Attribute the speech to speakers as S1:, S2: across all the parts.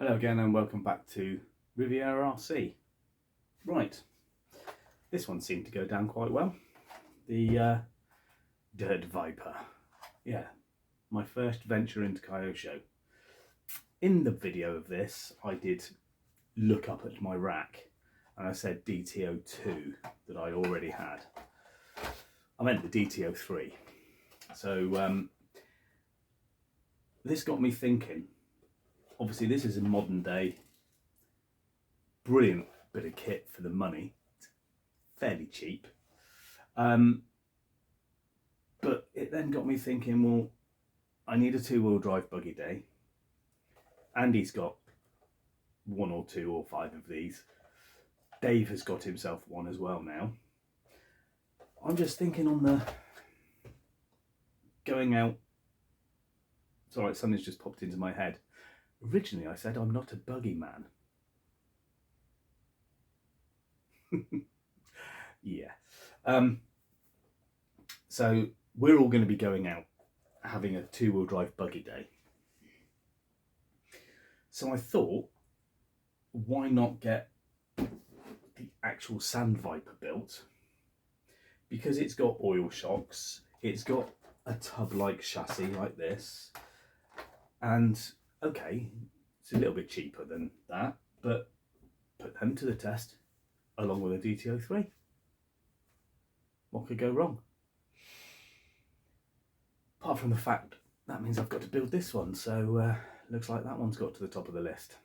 S1: Hello again and welcome back to Riviera RC. Right, this one seemed to go down quite well. The Dirt Viper. Yeah, my first venture into Kyosho. In the video of this, I did look up at my rack and I said DT02 that I already had. I meant the DT03. So this got me thinking. Obviously this is a modern day, brilliant bit of kit for the money, it's fairly cheap. But it then got me thinking, well, I need a two-wheel drive buggy day. Andy's got 1 or 2 or 5 of these. Dave has got himself one as well now. I'm just thinking on the going out, it's alright, something's just popped into my head. Originally I said I'm not a buggy man. Yeah. So we're all going to be going out having a two-wheel drive buggy day. So I thought, why not get the actual Sand Viper built? Because it's got oil shocks, it's got a tub-like chassis like this, and okay, it's a little bit cheaper than that, but put them to the test along with a DT03. What could go wrong? Apart from the fact that means I've got to build this one, so looks like that one's got to the top of the list.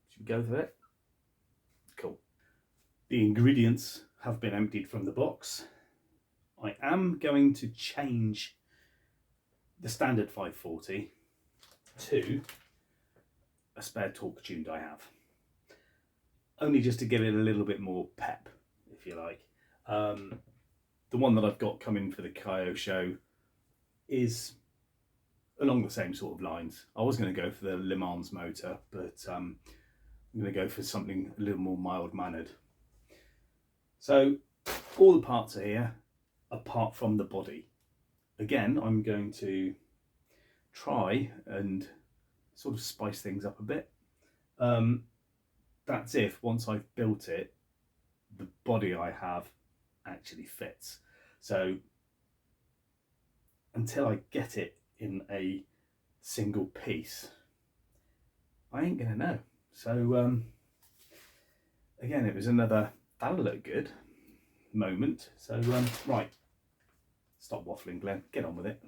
S1: Should we go for it? Cool. The ingredients have been emptied from the box. I am going to change the standard 540 to a spare torque tuned I have. Only just to give it a little bit more pep, if you like. The one that I've got coming for the Kyosho is along the same sort of lines. I was going to go for the Le Mans motor, but I'm going to go for something a little more mild-mannered. So all the parts are here, apart from the body. Again, I'm going to try and sort of spice things up a bit. That's if once I've built it, the body I have actually fits. So until I get it in a single piece, I ain't gonna know. So again, it was another that'll look good moment. So right, stop waffling, Glenn, get on with it.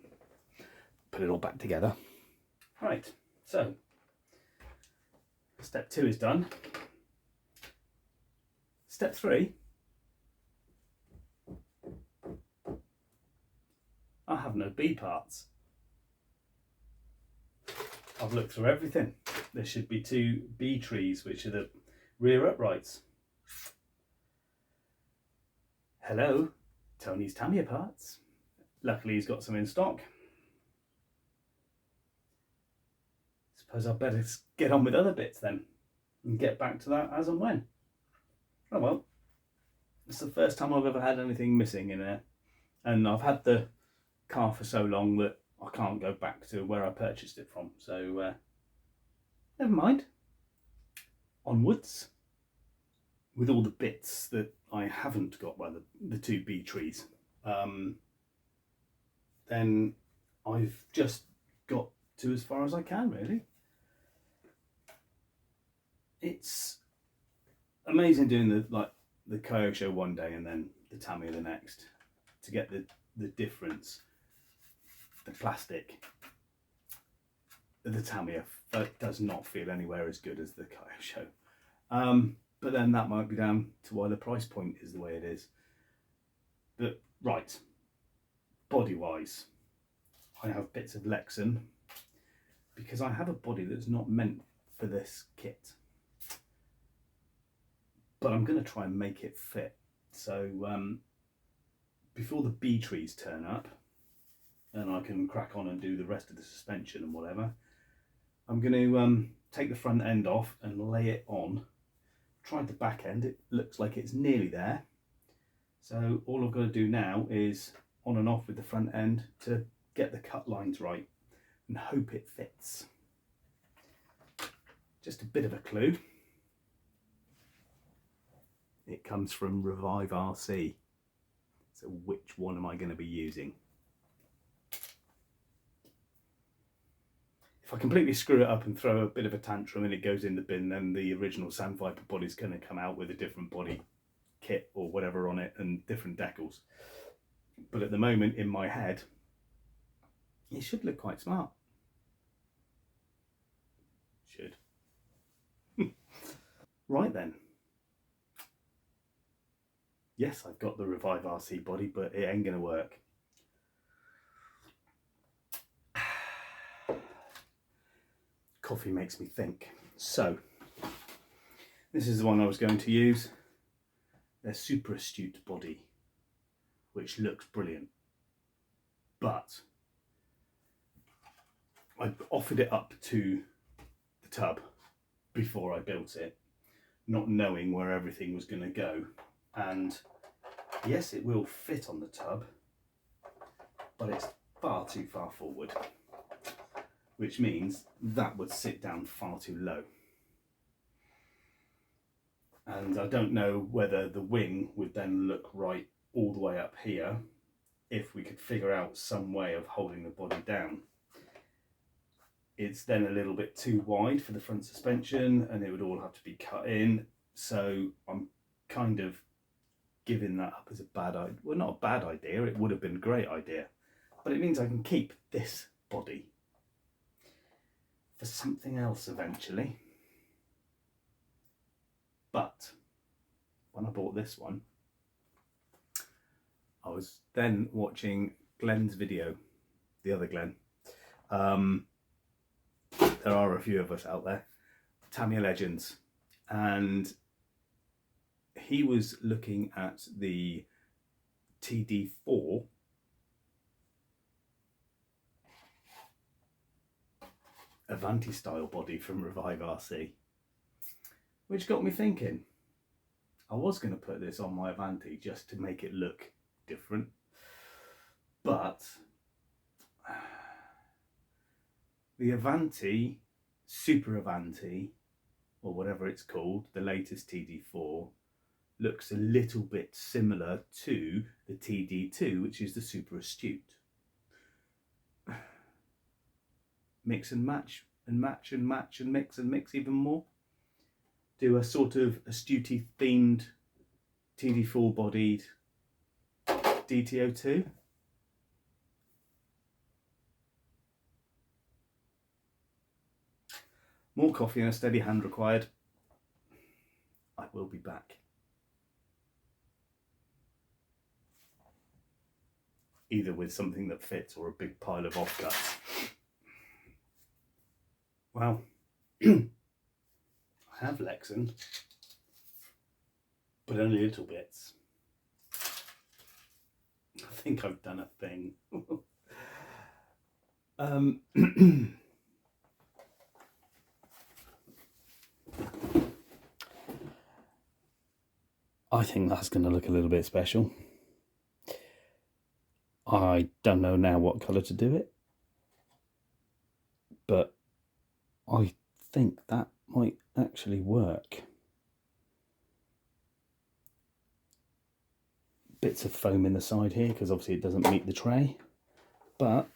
S1: Put it all back together. Right, so step 2 is done. Step 3, I have no B parts. I've looked through everything. There should be 2 B trees, which are the rear uprights. Hello, Tony's Tamiya parts. Luckily he's got some in stock. Suppose I'd better get on with other bits then and get back to that as and when. Oh well, it's the first time I've ever had anything missing in there, and I've had the car for so long that I can't go back to where I purchased it from, so never mind. Onwards with all the bits that I haven't got, well, the 2 B trees. Then I've just got to as far as I can, really. It's amazing doing the Kyosho one day and then the Tamiya the next, to get the difference. The plastic, the Tamiya does not feel anywhere as good as the Kyosho. But then that might be down to why the price point is the way it is. But right, body wise, I have bits of Lexan because I have a body that's not meant for this kit. But I'm going to try and make it fit. So before the B trees turn up and I can crack on and do the rest of the suspension and whatever, I'm going to take the front end off and lay it on. Tried the back end, it looks like it's nearly there. So all I've got to do now is on and off with the front end to get the cut lines right and hope it fits. just a bit of a clue. It comes from Revive RC. So which one am I going to be using? If I completely screw it up and throw a bit of a tantrum and it goes in the bin, then the original Sandviper body's going to come out with a different body kit or whatever on it and different decals. But at the moment in my head, it should look quite smart. Should. Right then. Yes, I've got the Revive RC body, but it ain't going to work. Coffee makes me think. So, this is the one I was going to use. Their Super Astute body, which looks brilliant. But I offered it up to the tub before I built it, not knowing where everything was going to go. And yes, it will fit on the tub, but it's far too far forward, which means that would sit down far too low. And I don't know whether the wing would then look right all the way up here if we could figure out some way of holding the body down. It's then a little bit too wide for the front suspension and it would all have to be cut in. So I'm kind of giving that up as a bad idea. Well, not a bad idea, it would have been a great idea. But it means I can keep this body for something else eventually. But when I bought this one, I was then watching Glenn's video, the other Glenn. There are a few of us out there, Tamiya Legends, and he was looking at the TD4 Avanti style body from Revive RC, which got me thinking. I was going to put this on my Avanti just to make it look different, but the Avanti, Super Avanti, or whatever it's called, the latest TD4, looks a little bit similar to the TD2, which is the Super Astute. Mix and match and match and match and mix even more. Do a sort of Astute themed TD4 bodied DT02. More coffee and a steady hand required. I will be back. Either with something that fits or a big pile of offcuts. Well, I have Lexan, but only little bits. I think I've done a thing. I think that's going to look a little bit special. I don't know now what colour to do it, but I think that might actually work. Bits of foam in the side here because obviously it doesn't meet the tray, but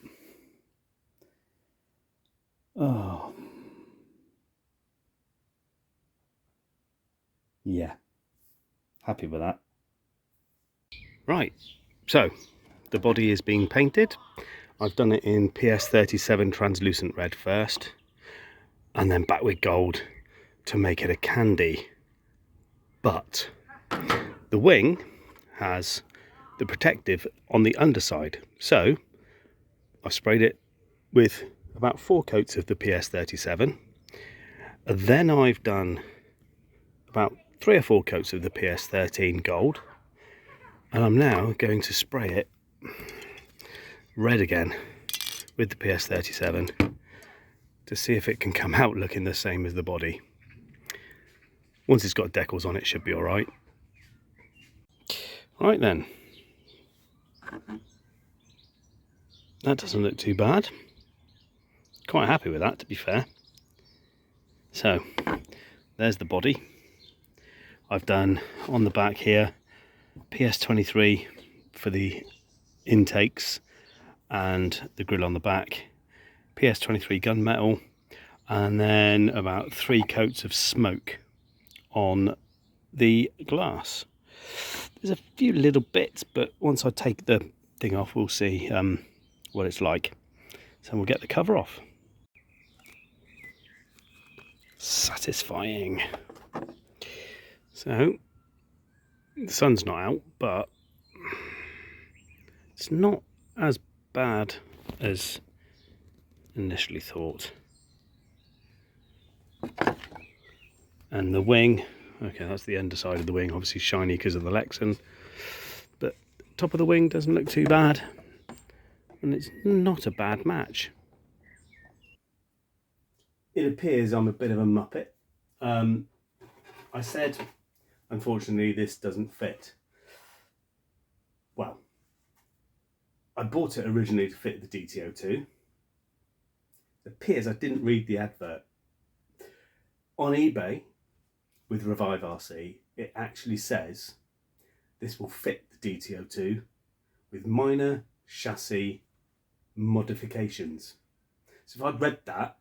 S1: oh yeah, happy with that. Right, so the body is being painted. I've done it in PS37 translucent red first, and then back with gold to make it a candy. But the wing has the protective on the underside, so I've sprayed it with about 4 coats of the PS37. Then I've done about 3 or 4 coats of the PS13 gold, and I'm now going to spray it red again with the PS37 to see if it can come out looking the same as the body. Once it's got decals on it, should be alright. Right then, that doesn't look too bad. Quite happy with that, to be fair. So there's the body. I've done on the back here PS23 for the intakes and the grill on the back, PS23 gunmetal, and then about 3 coats of smoke on the glass. There's a few little bits, but once I take the thing off, we'll see what it's like. So we'll get the cover off. Satisfying. So the sun's not out, but it's not as bad as initially thought. And the wing, okay, that's the underside of the wing, obviously shiny because of the Lexan, but top of the wing doesn't look too bad, and it's not a bad match. It appears I'm a bit of a muppet. I said, unfortunately, this doesn't fit. Well, I bought it originally to fit the DT02. It appears I didn't read the advert. On eBay, with Revive RC, it actually says this will fit the DT02 with minor chassis modifications. So if I'd read that,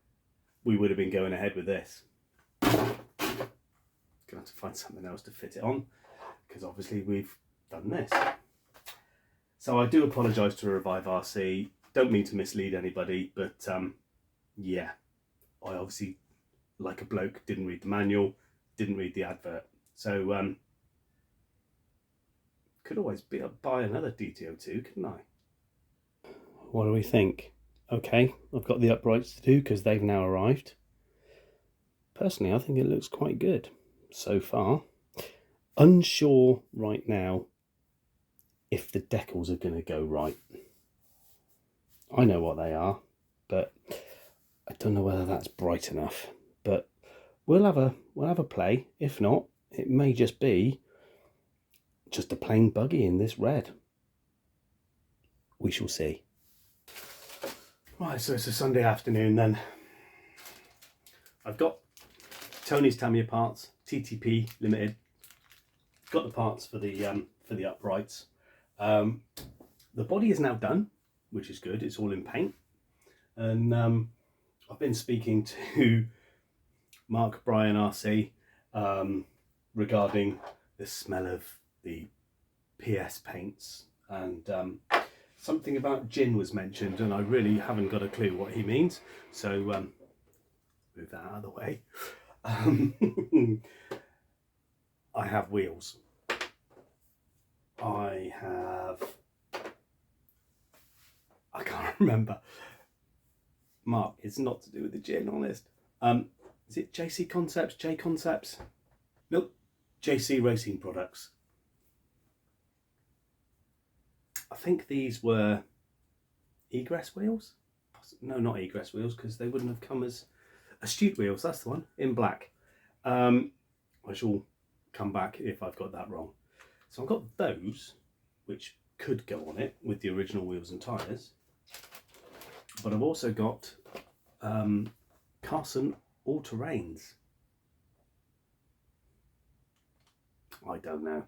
S1: we would have been going ahead with this. Gonna have to find something else to fit it on, because obviously we've done this. So I do apologise to Revive RC. Don't mean to mislead anybody, but yeah, I obviously, like a bloke, didn't read the manual, didn't read the advert. So could always buy another DT02, couldn't I? What do we think? Okay, I've got the uprights to do because they've now arrived. Personally, I think it looks quite good so far. Unsure right now if the decals are going to go right. I know what they are, but I don't know whether that's bright enough. But we'll have a play. If not, it may just be just a plain buggy in this red. We shall see. Right, so it's a Sunday afternoon then. I've got Tony's Tamiya parts, TTP Limited. Got the parts for the uprights. The body is now done, which is good. It's all in paint. And I've been speaking to Mark Bryan RC regarding the smell of the PS paints, and something about gin was mentioned, and I really haven't got a clue what he means. So move that out of the way. I have wheels. I can't remember. Mark, it's not to do with the gin, honest. Is it JC Concepts, J Concepts? Nope, JC Racing Products. I think these were egress wheels. No, not egress wheels, because they wouldn't have come as Astute wheels. That's the one, in black. I shall come back if I've got that wrong. So I've got those, which could go on it with the original wheels and tyres. But I've also got Carson all-terrains. I don't know.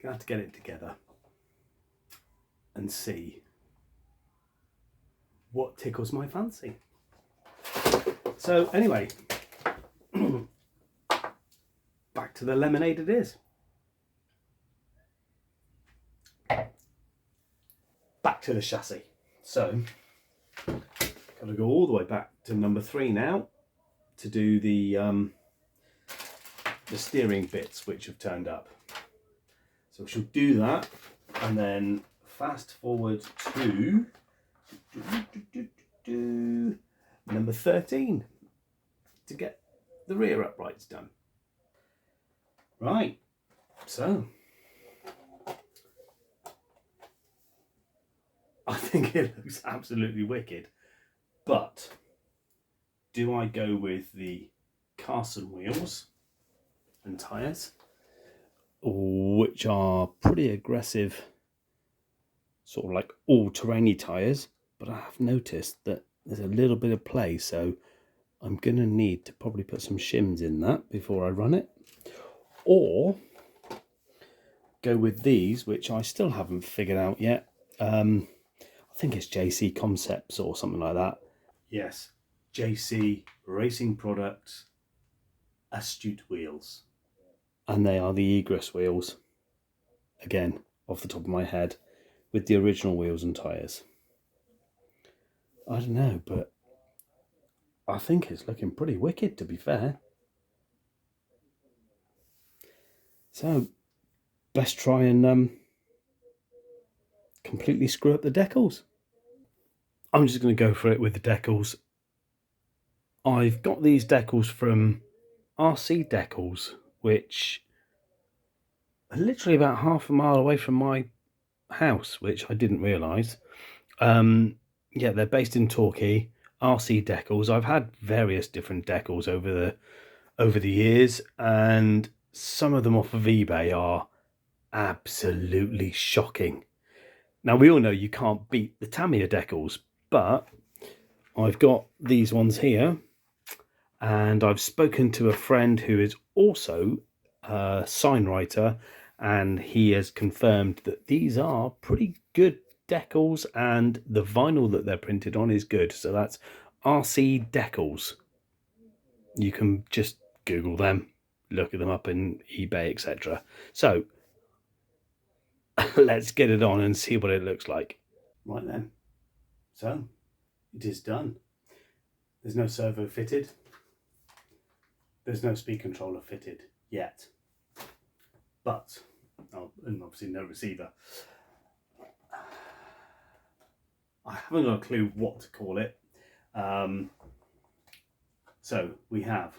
S1: Gonna have to get it together and see what tickles my fancy. So anyway, back to the lemonade it is. Back to the chassis. So, got to go all the way back to number 3 now to do the steering bits which have turned up. So we shall do that, and then fast forward to number 13 to get the rear uprights done. Right, so I think it looks absolutely wicked, but do I go with the Carson wheels and tyres, which are pretty aggressive, sort of like all-terrainy tyres, but I have noticed that there's a little bit of play, so I'm going to need to probably put some shims in that before I run it. Or go with these, which I still haven't figured out yet. I think it's JC Concepts or something like that. Yes, JC Racing Products Astute wheels. And they are the Egress wheels. Again, off the top of my head, with the original wheels and tyres. I don't know, but I think it's looking pretty wicked, to be fair. So, best try and completely screw up the decals. I'm just going to go for it with the decals. I've got these decals from RC Decals, which are literally about half a mile away from my house, which I didn't realise. Yeah, they're based in Torquay. RC Decals. I've had various different decals over the years, and some of them off of eBay are absolutely shocking. Now, we all know you can't beat the Tamiya decals, but I've got these ones here, and I've spoken to a friend who is also a sign writer, and he has confirmed that these are pretty good decals, and the vinyl that they're printed on is good. So that's RC Decals. You can just Google them, look at them up in eBay, etc. So let's get it on and see what it looks like. Right then, so it is done. There's no servo fitted. There's no speed controller fitted yet, but and obviously no receiver. I haven't got a clue what to call it. So we have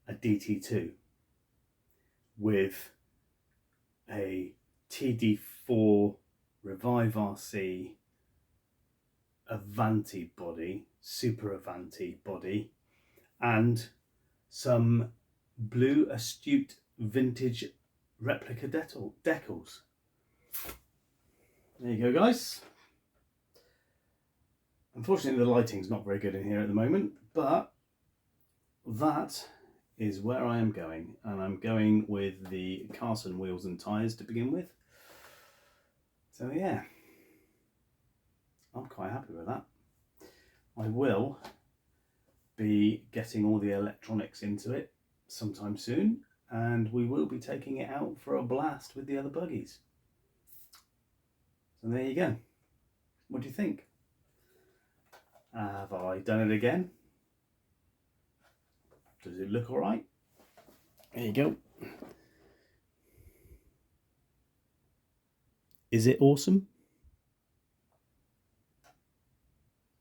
S1: a DT2 with a TD4 Revive RC Avanti body, Super Avanti body, and some blue Astute vintage replica decals. There you go, guys. Unfortunately, the lighting's not very good in here at the moment, but that is where I am going, and I'm going with the Carson wheels and tyres to begin with. So yeah, I'm quite happy with that. I will be getting all the electronics into it sometime soon, and we will be taking it out for a blast with the other buggies. So there you go. What do you think? Have I done it again? Does it look all right? There you go. Is it awesome?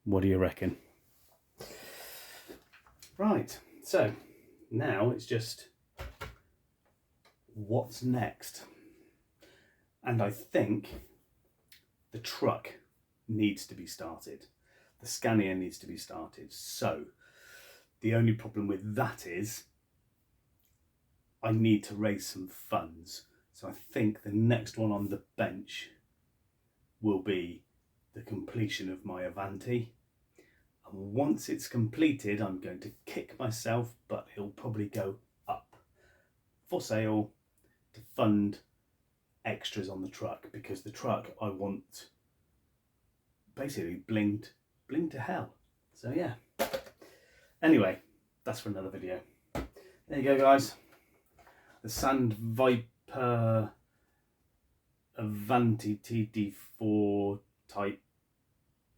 S1: What do you reckon? Right, so now it's just what's next. And I think the truck needs to be started. The Scania needs to be started. So the only problem with that is I need to raise some funds. So I think the next one on the bench will be the completion of my Avanti. And once it's completed, I'm going to kick myself, but it'll probably go up for sale to fund extras on the truck, because the truck I want basically blinged to hell. So yeah. Anyway, that's for another video. There you go, guys. The Sand Viper Avanti TD4 type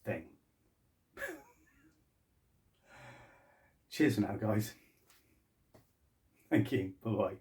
S1: thing. Cheers for now, guys. Thank you. Bye-bye.